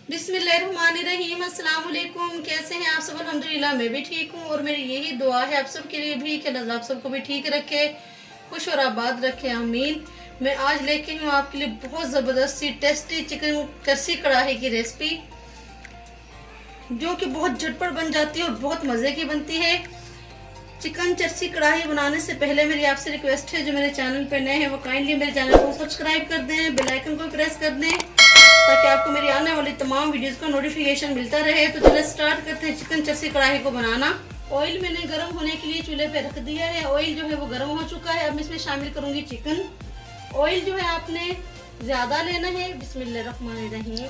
बिस्मिल्लाहिर्रहमानिर्रहीम। अस्सलाम वालेकुम। कैसे हैं आप सब? अल्हम्दुलिल्लाह मैं भी ठीक हूँ और मेरी यही दुआ है आप सब के लिए भी कि अल्लाह आप सबको भी ठीक रखे, खुश और आबाद रखे, आमीन। मैं आज लेके हूँ आपके लिए बहुत ज़बरदस्त सी टेस्टी चिकन कस्सी कढ़ाई की रेसिपी, जो कि बहुत झटपट बन जाती है और बहुत मज़े की बनती है। चिकन चर्सी कढ़ाई बनाने से पहले मेरी आपसे रिक्वेस्ट है, जो मेरे चैनल पर नए हैं वो काइंडली मेरे चैनल को सब्सक्राइब कर दें, बेल आइकन को प्रेस कर दें ताकि आपको मेरी आने वाली तमाम वीडियोस का नोटिफिकेशन मिलता रहे। तो चलिए स्टार्ट करते हैं चिकन चर्सी कढ़ाई को बनाना। ऑयल मैंने गर्म होने के लिए चूल्हे पे रख दिया है। ऑयल जो है वो गर्म हो चुका है। अब मैं इसमें शामिल करूंगी चिकन। ऑयल जो है आपने ज़्यादा लेना है। बिस्मिल्लाहिर्रहमानिर्रहीम।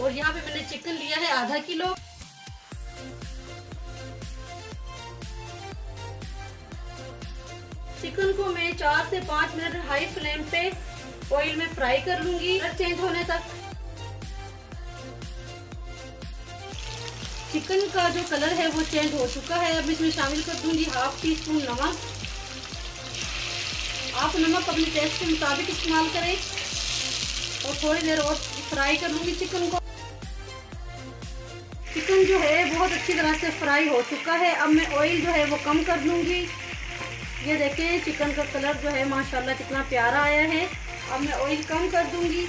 और यहाँ पे मैंने चिकन लिया है आधा किलो। चिकन को मैं 4 से 5 मिनट हाई फ्लेम पे ऑयल में फ्राई कर लूंगी, कलर चेंज होने तक। चिकन का जो कलर है वो चेंज हो चुका है। अब इसमें शामिल कर दूंगी हाफ टी स्पून नमक। आप नमक अपने टेस्ट के मुताबिक इस्तेमाल करें और थोड़ी देर और फ्राई कर लूंगी चिकन को। चिकन जो है बहुत अच्छी तरह से फ्राई हो चुका है। अब मैं ऑयल जो है वो कम कर दूंगी। ये देखें चिकन का कलर जो है माशाल्लाह कितना प्यारा आया है। अब मैं ऑयल कम कर दूंगी।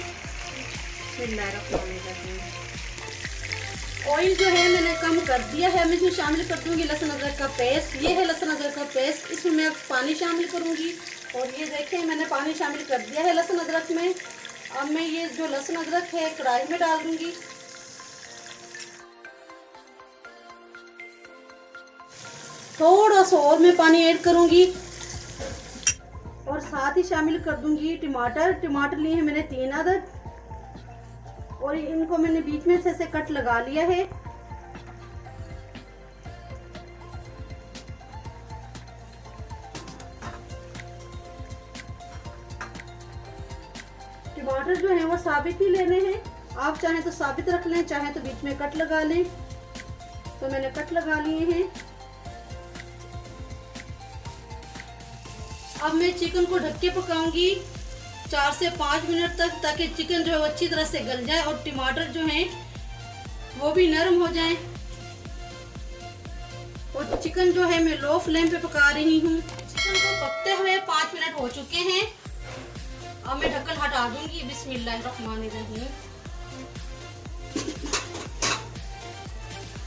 ऑयल जो है मैंने कम कर दिया है। मैं इसमें शामिल कर दूंगी लहसुन अदरक का पेस्ट। ये है लहसुन अदरक का पेस्ट। इसमें मैं पानी शामिल करूंगी और ये देखें मैंने पानी शामिल कर दिया है लहसुन अदरक में। अब मैं ये जो लहसुन अदरक है कढ़ाई में डाल दूंगी। थोड़ा सा और मैं पानी ऐड करूंगी और साथ ही शामिल कर दूंगी टमाटर। टमाटर लिए हैं मैंने 3 अदद और इनको मैंने बीच में से कट लगा लिया है। टमाटर जो है वो साबित ही लेने हैं। आप चाहें तो साबित रख लें, चाहें तो बीच में कट लगा लें। तो मैंने कट लगा लिए हैं। अब मैं चिकन को ढक के पकाऊंगी 4 से 5 मिनट तक, ताकि चिकन जो है वो अच्छी तरह से गल जाए और टमाटर जो हैं वो भी नरम हो जाएं। और चिकन जो है मैं लो फ्लेम पे पका रही हूँ। चिकन को पकते हुए 5 मिनट हो चुके हैं। अब मैं ढक्कन हटा दूंगी। बिस्मिल्लाहिर्रहमानिर्रहीम।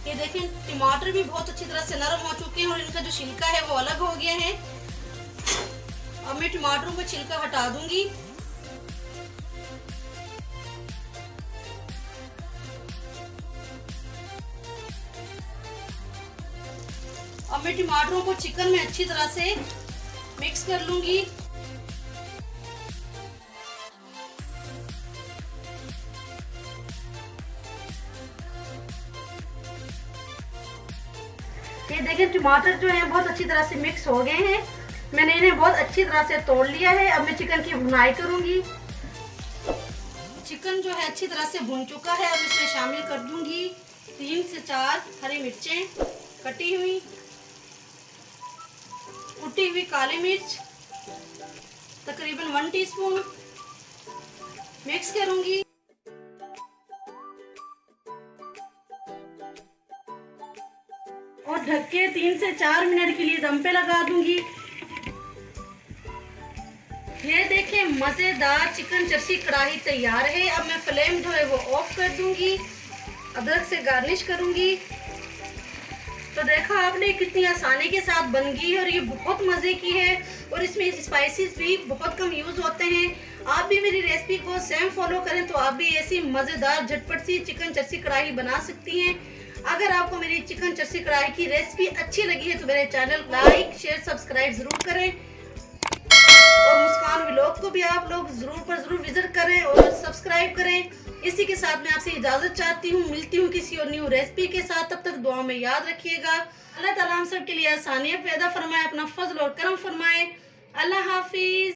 ये देखें टमाटर भी बहुत अच्छी तरह से नरम हो चुके हैं और इनका जो छिलका है वो अलग हो गया है। अब मैं टमाटरों का छिलका हटा दूंगी। अब मैं टमाटरों को चिकन में अच्छी तरह से मिक्स कर लूंगी। ये देखिए टमाटर जो है बहुत अच्छी तरह से मिक्स हो गए हैं। मैंने इन्हें बहुत अच्छी तरह से तोड़ लिया है। अब मैं चिकन की भुनाई करूंगी। चिकन जो है अच्छी तरह से भुन चुका है। अब इसमें शामिल कर दूंगी 3 से 4 हरी मिर्चें कटी हुई, कुटी हुई काली मिर्च तकरीबन 1 टीस्पून। मिक्स करूंगी। और ढक के 3 से 4 मिनट के लिए दम पे लगा दूंगी। ये देखें मज़ेदार चिकन चर्सी कढ़ाई तैयार है। अब मैं फ्लेम जो है वो ऑफ कर दूंगी। अदरक से गार्निश करूंगी। तो देखा आपने कितनी आसानी के साथ बन गई और ये बहुत मज़े की है और इसमें स्पाइसेस भी बहुत कम यूज़ होते हैं। आप भी मेरी रेसिपी को सेम फॉलो करें तो आप भी ऐसी मज़ेदार झटपट सी चिकन चर्सी कढ़ाई बना सकती हैं। अगर आपको मेरी चिकन चर्सी कढ़ाई की रेसिपी अच्छी लगी है तो मेरे चैनल लाइक शेयर सब्सक्राइब ज़रूर करें और मुस्कान व्लॉग को भी आप लोग ज़रूर विजिट करें और सब्सक्राइब करें। इसी के साथ मैं आपसे इजाज़त चाहती हूँ। मिलती हूँ किसी और न्यू रेसिपी के साथ। तब तक दुआ में याद रखिएगा। अल्लाह ताला हम सब के लिए आसानियाँ पैदा फरमाए, अपना फजल और करम फरमाए। अल्लाह हाफिज़।